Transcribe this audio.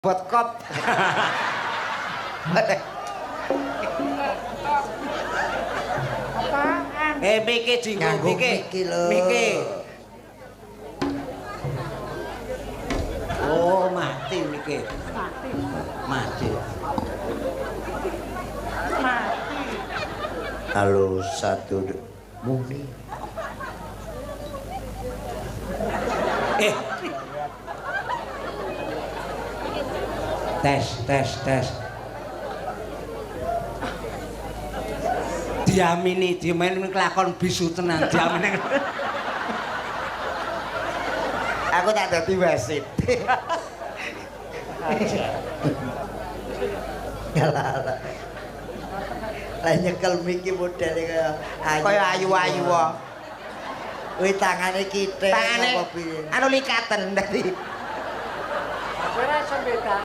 bot kop. Apaan? Miki jinggo Miki lho. Miki. Oh, mati Miki. Mati. Mati. Mati. Halo satu muni. Tes. Diamini kelakon bisu tenan diamini. Aku tak dadi wasit. Ngalah. Lah nyekel Miki modele kaya Ayu-ayu wae. Kuwi tangane kithik Tangane apa piye? anu likaten dadi. Ora iso beda.